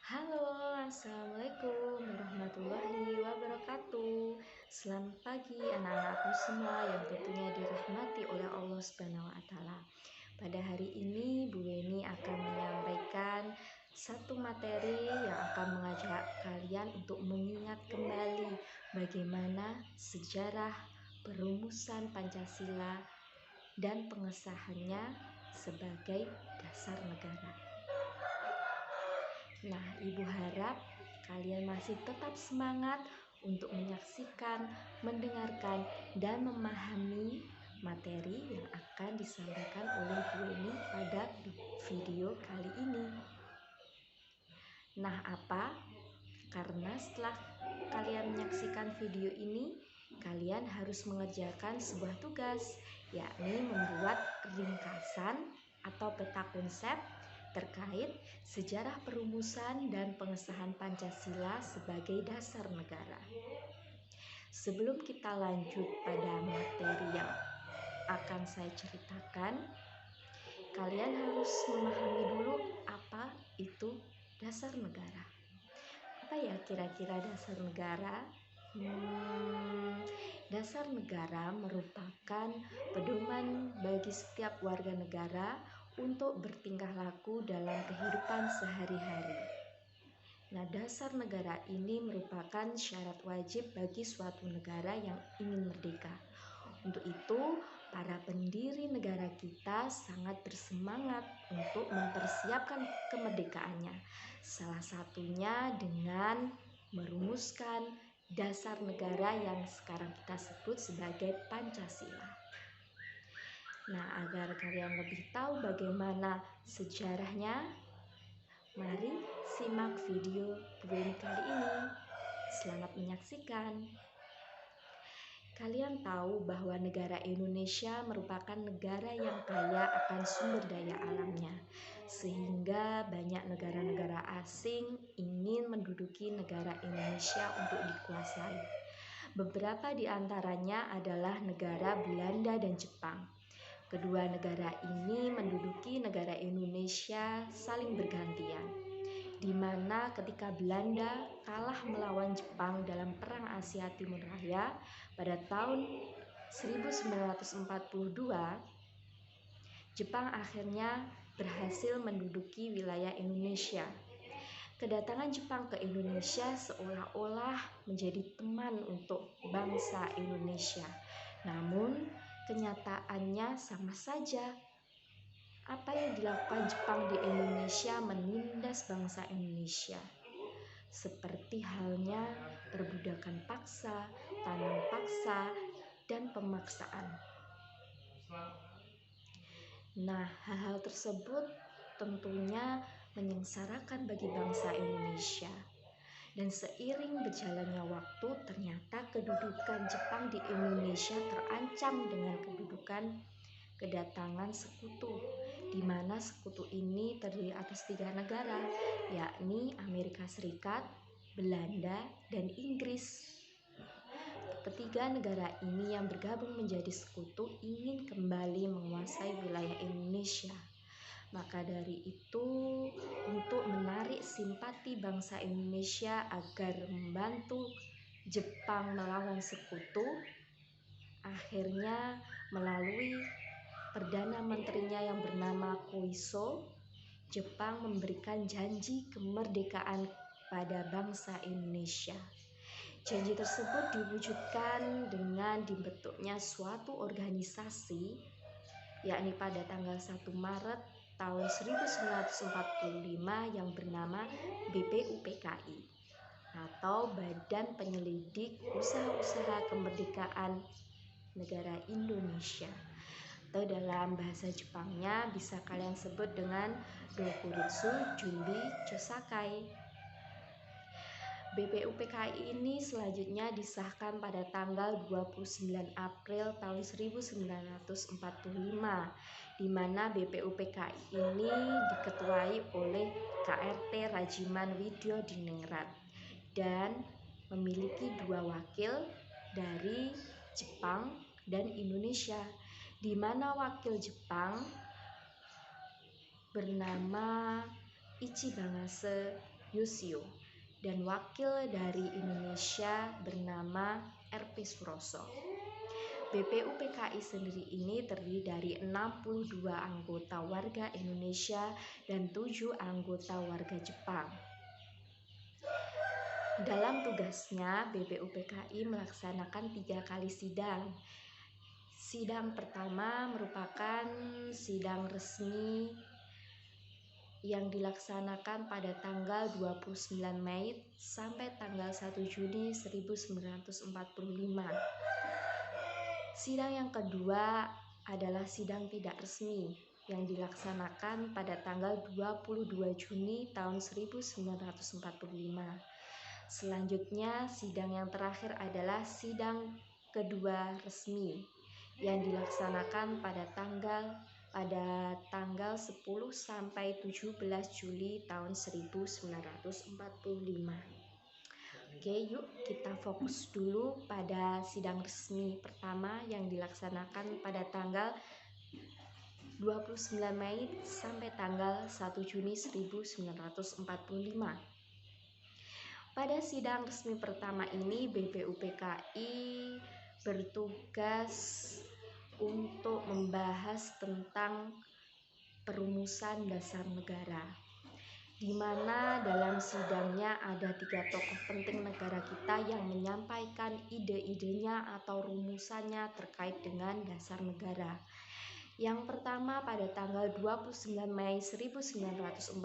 Halo, assalamualaikum warahmatullahi wabarakatuh. Selamat pagi anak-anakku semua yang tentunya dirahmati oleh Allah Subhanahu wa Ta'ala. Pada hari ini, Bu Weni akan menyampaikan satu materi yang akan mengajak kalian untuk mengingat kembali bagaimana sejarah perumusan Pancasila dan pengesahannya sebagai dasar negara. Nah, Ibu harap kalian masih tetap semangat untuk menyaksikan, mendengarkan, dan memahami materi yang akan disampaikan oleh Bu Eni pada video kali ini. Nah, apa? Karena setelah kalian menyaksikan video ini, kalian harus mengerjakan sebuah tugas, yakni membuat ringkasan atau peta konsep terkait sejarah perumusan dan pengesahan Pancasila sebagai dasar negara. Sebelum kita lanjut pada materi yang akan saya ceritakan, kalian harus memahami dulu apa itu dasar negara. Apa ya kira-kira dasar negara? Dasar negara merupakan pedoman bagi setiap warga negara untuk bertingkah laku dalam kehidupan sehari-hari. Nah, dasar negara ini merupakan syarat wajib bagi suatu negara yang ingin merdeka. Untuk itu, para pendiri negara kita sangat bersemangat untuk mempersiapkan kemerdekaannya. Salah satunya dengan merumuskan dasar negara yang sekarang kita sebut sebagai Pancasila. Nah, agar kalian lebih tahu bagaimana sejarahnya, mari simak video Bu Weni kali ini. Selamat menyaksikan. Kalian tahu bahwa negara Indonesia merupakan negara yang kaya akan sumber daya alamnya, sehingga banyak negara-negara asing ingin menduduki negara Indonesia untuk dikuasai. Beberapa di antaranya adalah negara Belanda dan Jepang. Kedua negara ini menduduki negara Indonesia saling bergantian, di mana ketika Belanda kalah melawan Jepang dalam Perang Asia Timur Raya pada tahun 1942, Jepang akhirnya berhasil menduduki wilayah Indonesia. Kedatangan Jepang ke Indonesia seolah-olah menjadi teman untuk bangsa Indonesia. Namun, kenyataannya sama saja. Apa yang dilakukan Jepang di Indonesia menindas bangsa Indonesia. Seperti halnya perbudakan paksa, tanam paksa, dan pemaksaan. Nah, hal-hal tersebut tentunya menyengsarakan bagi bangsa Indonesia. Dan seiring berjalannya waktu, ternyata kedudukan Jepang di Indonesia terancam dengan kedatangan sekutu, di mana sekutu ini terdiri atas 3 negara, yakni Amerika Serikat, Belanda, dan Inggris. Ketiga negara ini yang bergabung menjadi sekutu ingin kembali menguasai wilayah Indonesia. Maka dari itu, untuk menarik simpati bangsa Indonesia agar membantu Jepang melawan sekutu, akhirnya melalui Perdana Menterinya yang bernama Koiso, Jepang memberikan janji kemerdekaan pada bangsa Indonesia. Janji tersebut diwujudkan dengan dibentuknya suatu organisasi, yakni pada tanggal 1 Maret tahun 1945 yang bernama BPUPKI atau Badan Penyelidik Usaha-Usaha Kemerdekaan Negara Indonesia, atau dalam bahasa Jepangnya bisa kalian sebut dengan Dokuritsu Junbi Chosakai. BPUPKI ini selanjutnya disahkan pada tanggal 29 April tahun 1945, di mana BPUPKI ini diketuai oleh KRT Rajiman Widyo Diningrat dan memiliki 2 wakil dari Jepang dan Indonesia, di mana wakil Jepang bernama Ichibangase Yusio, dan wakil dari Indonesia bernama RP Suroso. BPUPKI sendiri ini terdiri dari 62 anggota warga Indonesia dan 7 anggota warga Jepang. Dalam tugasnya, BPUPKI melaksanakan 3 kali sidang. Sidang pertama merupakan sidang resmi yang dilaksanakan pada tanggal 29 Mei sampai tanggal 1 Juni 1945. Sidang yang kedua adalah sidang tidak resmi yang dilaksanakan pada tanggal 22 Juni tahun 1945. Selanjutnya, sidang yang terakhir adalah sidang kedua resmi yang dilaksanakan pada tanggal 10 sampai 17 Juli tahun 1945. Oke, yuk kita fokus dulu pada sidang resmi pertama yang dilaksanakan pada tanggal 29 Mei sampai tanggal 1 Juni 1945. Pada sidang resmi pertama ini, BPUPKI bertugas untuk membahas tentang perumusan dasar negara, di mana dalam sidangnya ada 3 tokoh penting negara kita yang menyampaikan ide-idenya atau rumusannya terkait dengan dasar negara. Yang pertama, pada tanggal 29 Mei 1945,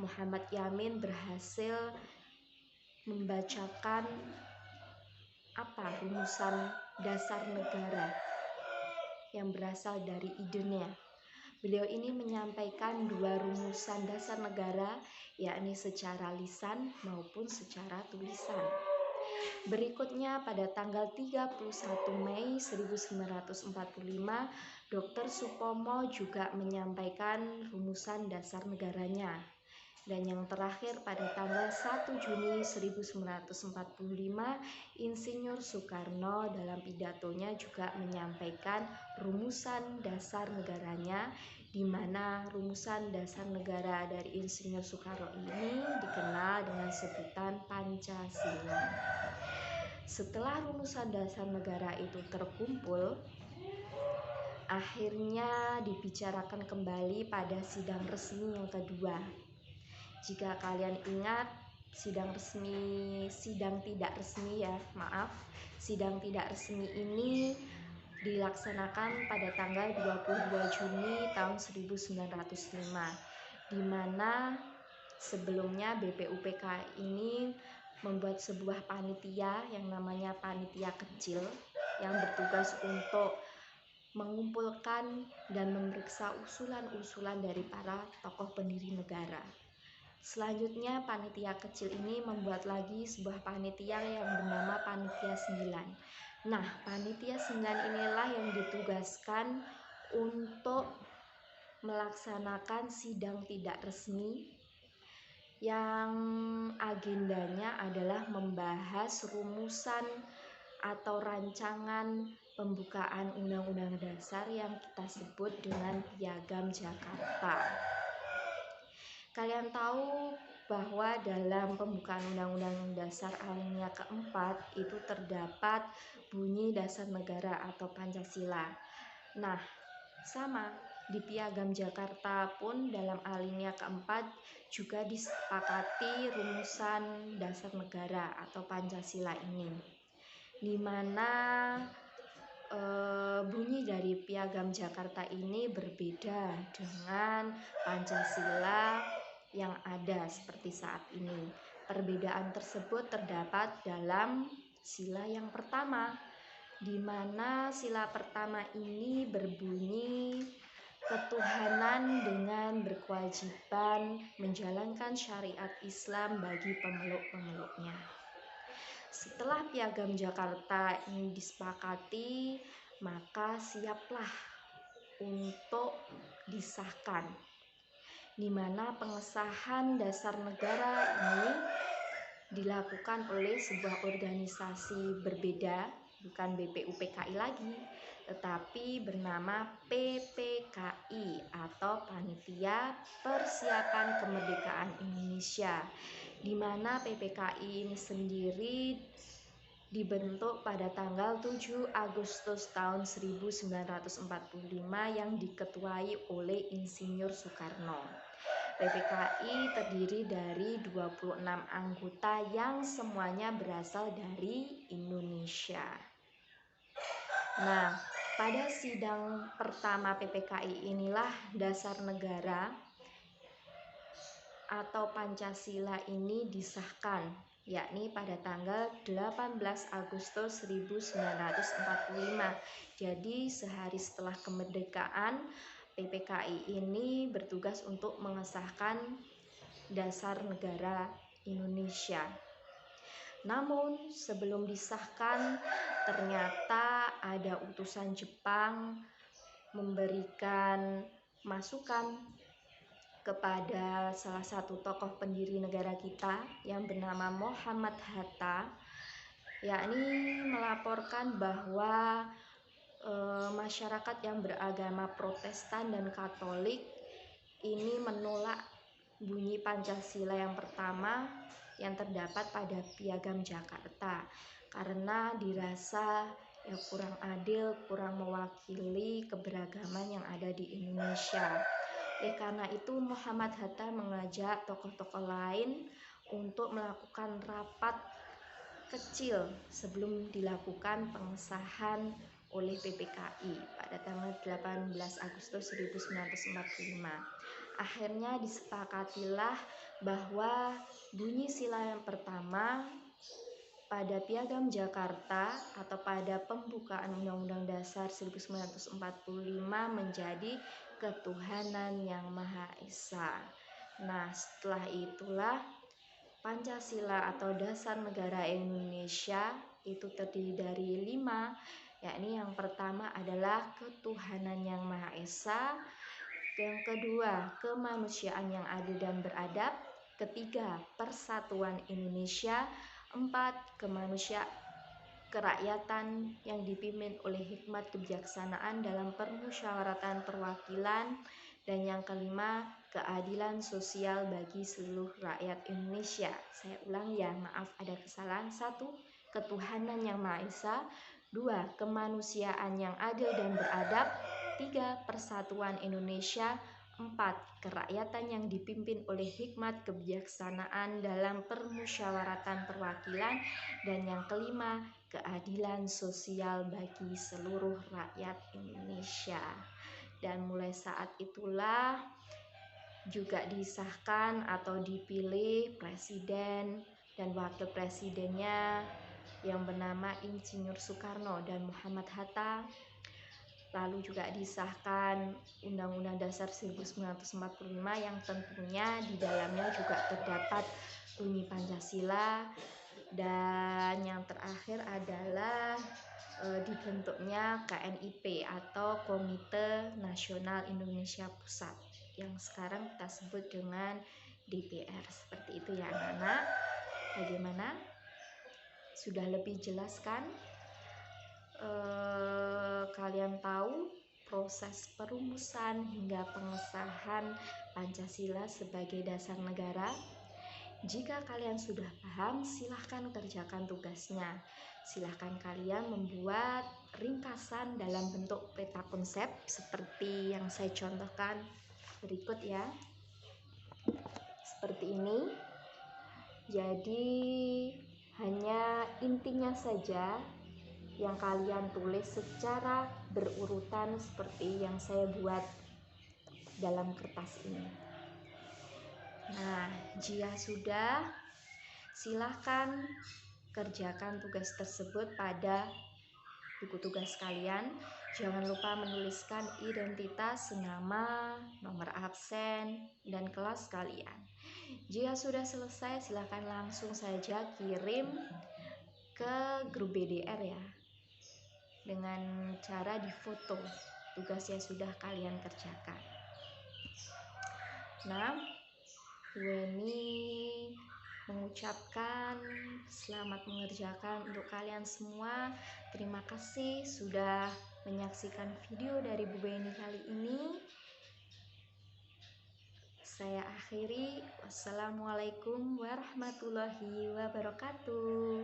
Muhammad Yamin berhasil membacakan rumusan dasar negara yang berasal dari idenya. Beliau ini menyampaikan 2 rumusan dasar negara, yakni secara lisan maupun secara tulisan. Berikutnya pada tanggal 31 Mei 1945, Dr. Supomo juga menyampaikan rumusan dasar negaranya. Dan yang terakhir pada tanggal 1 Juni 1945, Insinyur Soekarno dalam pidatonya juga menyampaikan rumusan dasar negaranya, di mana rumusan dasar negara dari Insinyur Soekarno ini dikenal dengan sebutan Pancasila. Setelah rumusan dasar negara itu terkumpul, akhirnya dibicarakan kembali pada sidang resmi yang kedua. Jika kalian ingat, sidang tidak resmi ini dilaksanakan pada tanggal 22 Juni tahun 1905, di mana sebelumnya BPUPKI ini membuat sebuah panitia yang namanya panitia kecil yang bertugas untuk mengumpulkan dan memeriksa usulan-usulan dari para tokoh pendiri negara. Selanjutnya, panitia kecil ini membuat lagi sebuah panitia yang bernama Panitia 9. Nah, Panitia 9 inilah yang ditugaskan untuk melaksanakan sidang tidak resmi yang agendanya adalah membahas rumusan atau rancangan pembukaan Undang-Undang Dasar yang kita sebut dengan Piagam Jakarta. Kalian tahu bahwa dalam pembukaan Undang-Undang Dasar alinea keempat itu terdapat bunyi dasar negara atau Pancasila. Nah, sama di Piagam Jakarta pun dalam alinea keempat juga disepakati rumusan dasar negara atau Pancasila ini, di mana bunyi dari Piagam Jakarta ini berbeda dengan Pancasila yang ada seperti saat ini. Perbedaan tersebut terdapat dalam sila yang pertama, di mana sila pertama ini berbunyi ketuhanan dengan berkewajiban menjalankan syariat Islam bagi pemeluk-pemeluknya. Setelah Piagam Jakarta ini disepakati, maka siaplah untuk disahkan, di mana pengesahan dasar negara ini dilakukan oleh sebuah organisasi berbeda, bukan BPUPKI lagi, tetapi bernama PPKI atau Panitia Persiapan Kemerdekaan Indonesia. Indonesia, di mana PPKI ini sendiri dibentuk pada tanggal 7 Agustus tahun 1945 yang diketuai oleh Insinyur Soekarno. PPKI terdiri dari 26 anggota yang semuanya berasal dari Indonesia. Nah, pada sidang pertama PPKI inilah dasar negara atau Pancasila ini disahkan, yakni pada tanggal 18 Agustus 1945. Jadi sehari setelah kemerdekaan, PPKI ini bertugas untuk mengesahkan dasar negara Indonesia. Namun sebelum disahkan, ternyata ada utusan Jepang memberikan masukan kepada salah satu tokoh pendiri negara kita yang bernama Muhammad Hatta, yakni melaporkan bahwa masyarakat yang beragama Protestan dan Katolik ini menolak bunyi Pancasila yang pertama yang terdapat pada Piagam Jakarta karena dirasa kurang adil, kurang mewakili keberagaman yang ada di Indonesia. Karena itu Muhammad Hatta mengajak tokoh-tokoh lain untuk melakukan rapat kecil sebelum dilakukan pengesahan oleh PPKI pada tanggal 18 Agustus 1945. Akhirnya disepakatilah bahwa bunyi sila yang pertama pada Piagam Jakarta atau pada pembukaan Undang-Undang Dasar 1945 menjadi ketuhanan yang Maha Esa. Nah, setelah itulah Pancasila atau Dasar Negara Indonesia itu terdiri dari 5, yakni yang pertama adalah ketuhanan yang Maha Esa, yang kedua kemanusiaan yang adil dan beradab, ketiga persatuan Indonesia, 4 kerakyatan yang dipimpin oleh hikmat kebijaksanaan dalam permusyawaratan perwakilan, dan yang kelima keadilan sosial bagi seluruh rakyat Indonesia. Saya ulang ya, maaf ada kesalahan. 1. Ketuhanan yang Maha Esa, 2. Kemanusiaan yang adil dan beradab, 3. Persatuan Indonesia, 4. Kerakyatan yang dipimpin oleh hikmat kebijaksanaan dalam permusyawaratan perwakilan, dan yang kelima keadilan sosial bagi seluruh rakyat Indonesia. Dan mulai saat itulah juga disahkan atau dipilih presiden dan wakil presidennya yang bernama Insinyur Soekarno dan Muhammad Hatta. Lalu juga disahkan Undang-Undang Dasar 1945 yang tentunya di dalamnya juga terdapat bunyi Pancasila. Dan yang terakhir adalah dibentuknya KNIP atau Komite Nasional Indonesia Pusat yang sekarang kita sebut dengan DPR. Seperti itu ya anak-anak. Bagaimana? Sudah lebih jelas kan? Kalian tahu proses perumusan hingga pengesahan Pancasila sebagai dasar negara? Jika kalian sudah paham, silahkan kerjakan tugasnya. Silahkan kalian membuat ringkasan dalam bentuk peta konsep seperti yang saya contohkan berikut ya. Seperti ini. Jadi hanya intinya saja yang kalian tulis secara berurutan seperti yang saya buat dalam kertas ini. Nah, jika sudah, silahkan kerjakan tugas tersebut pada buku tugas kalian. Jangan lupa menuliskan identitas, nama, nomor absen, dan kelas kalian. Jika sudah selesai, silahkan langsung saja kirim ke grup BDR ya, dengan cara difoto tugas yang sudah kalian kerjakan. Nah, Weni mengucapkan selamat mengerjakan untuk kalian semua. Terima kasih sudah menyaksikan video dari Bu Weni kali ini. Saya akhiri. Wassalamualaikum warahmatullahi wabarakatuh.